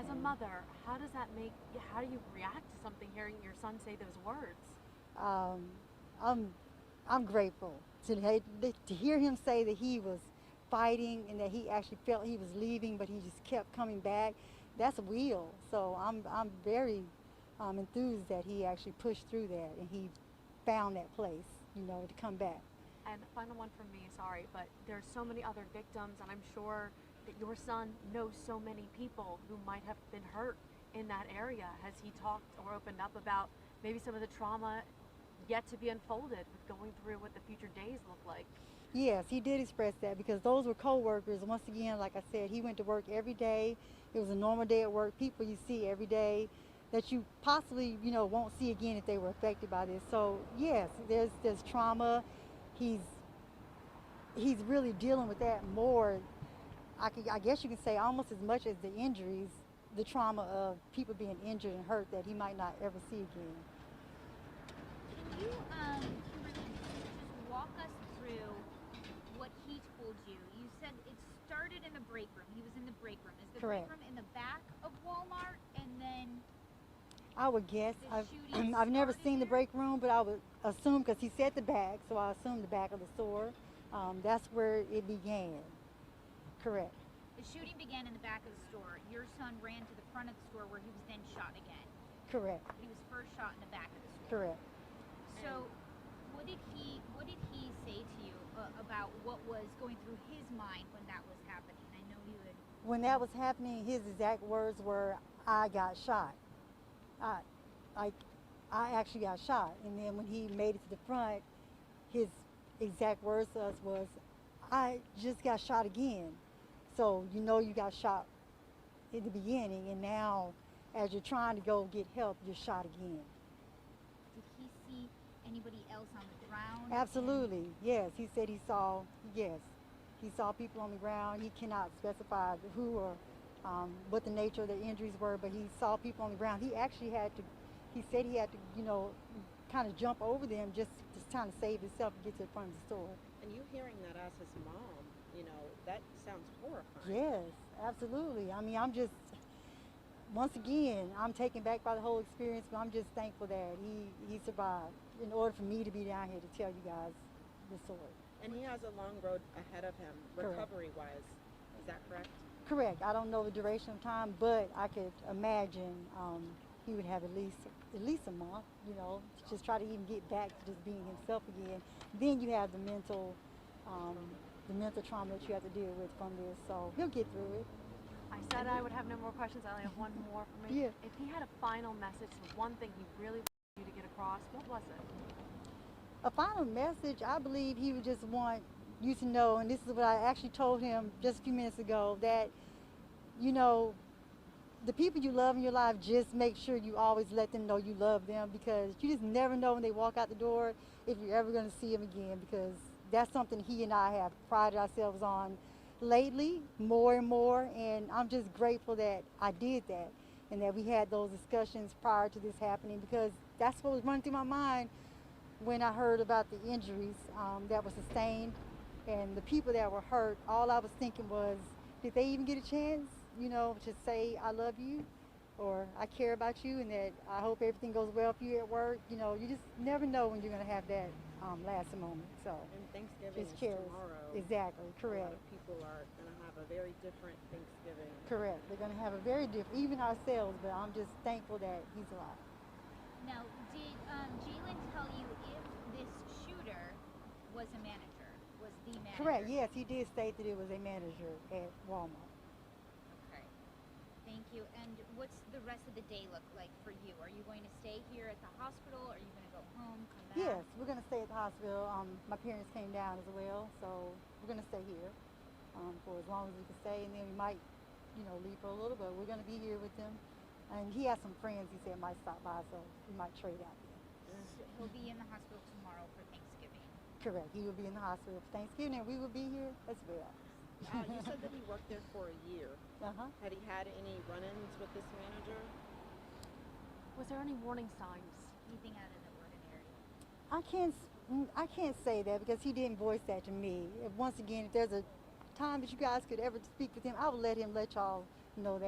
As a mother, how does that make, how do you react to something hearing your son say those words? Um, I'm I'm grateful to hear him say that he was fighting and that he actually felt he was leaving, but he just kept coming back. That's a will. So I'm very enthused that he actually pushed through that and he found that place, to come back. And final one from me, sorry, but there's so many other victims, and I'm sure that your son knows so many people who might have been hurt in that area. Has he talked or opened up about maybe some of the trauma yet to be unfolded with going through what the future days look like? Yes, he did express that because those were co-workers. Once again, like I said, he went to work every day. It was a normal day at work. People you see every day that you possibly, won't see again if they were affected by this. So yes, there's trauma. He's he's really dealing with that more. I guess you can say almost as much as the injuries, the trauma of people being injured and hurt that he might not ever see again. Can you, Kimberly, just walk us through what he told you? You said it started in the break room. He was in the break room. Is the Correct. break room in the back of Walmart, and then I would guess. the shooting I've never started seen the there? break room, but I would assume because he said the back, so I assume the back of the store. That's where it began. Correct. The shooting began in the back of the store. Your son ran to the front of the store where he was then shot again. Correct. He was first shot in the back of the store. Correct. So, what did he say to you about what was going through his mind when that was happening? I know you had. When that was happening, his exact words were, "I got shot." I, like, I actually got shot. And then when he made it to the front, his exact words to us was, "I just got shot again." So you got shot in the beginning, and now as you're trying to go get help, you're shot again. Did he see anybody else on the ground? Absolutely, yes. He said yes, he saw people on the ground. He cannot specify who or what the nature of their injuries were, but he saw people on the ground. He said he had to, kind of jump over them just trying to save himself and get to the front of the store. And you hearing that as his mom, that sounds horrifying. Yes, absolutely. I mean, once again, I'm taken back by the whole experience, but I'm just thankful that he survived in order for me to be down here to tell you guys the story. And he has a long road ahead of him, Correct. recovery-wise. Is that correct? Correct. I don't know the duration of time, but I could imagine he would have at least a month, to just try to even get back to just being himself again. Then you have the mental trauma that you have to deal with from this. So he'll get through it. I said I would have no more questions. I only have one more for me. Yeah. If he had a final message, the one thing he really wanted you to get across, what was it? A final message, I believe he would just want you to know, and this is what I actually told him just a few minutes ago, that, the people you love in your life, just make sure you always let them know you love them, because you just never know when they walk out the door if you're ever going to see them again, because that's something he and I have prided ourselves on lately, more and more, and I'm just grateful that I did that and that we had those discussions prior to this happening, because that's what was running through my mind when I heard about the injuries that were sustained and the people that were hurt. All I was thinking was, did they even get a chance, to say I love you or I care about you and that I hope everything goes well for you at work. You just never know when you're going to have that last moment. So And Thanksgiving just is cherish. tomorrow. Exactly, A lot correct. of people are going to have a very different Thanksgiving. Correct. They're going to have a very different, even ourselves, but I'm just thankful that he's alive. Now, did Jalen tell you if this shooter was a manager? Was the manager? Correct, yes, he did state that it was a manager at Walmart. Okay. Thank you. And what's the rest of the day look like for you? Are you going to stay here at the hospital? Are you going to go home, come back? Yes, we're going to stay at the hospital. My parents came down as well, so we're going to stay here for as long as we can stay, and then we might, leave for a little bit. We're going to be here with them, and he has some friends he said might stop by, so we might trade out there. So he'll be in the hospital tomorrow for Thanksgiving. Correct. He will be in the hospital for Thanksgiving, and we will be here as well. You said that he worked there for a year. Uh-huh. Had he had any run-ins with this manager? Was there any warning signs? Anything out of the ordinary? I can't say that because he didn't voice that to me. Once again, if there's a time that you guys could ever speak with him, I would let him let y'all know that.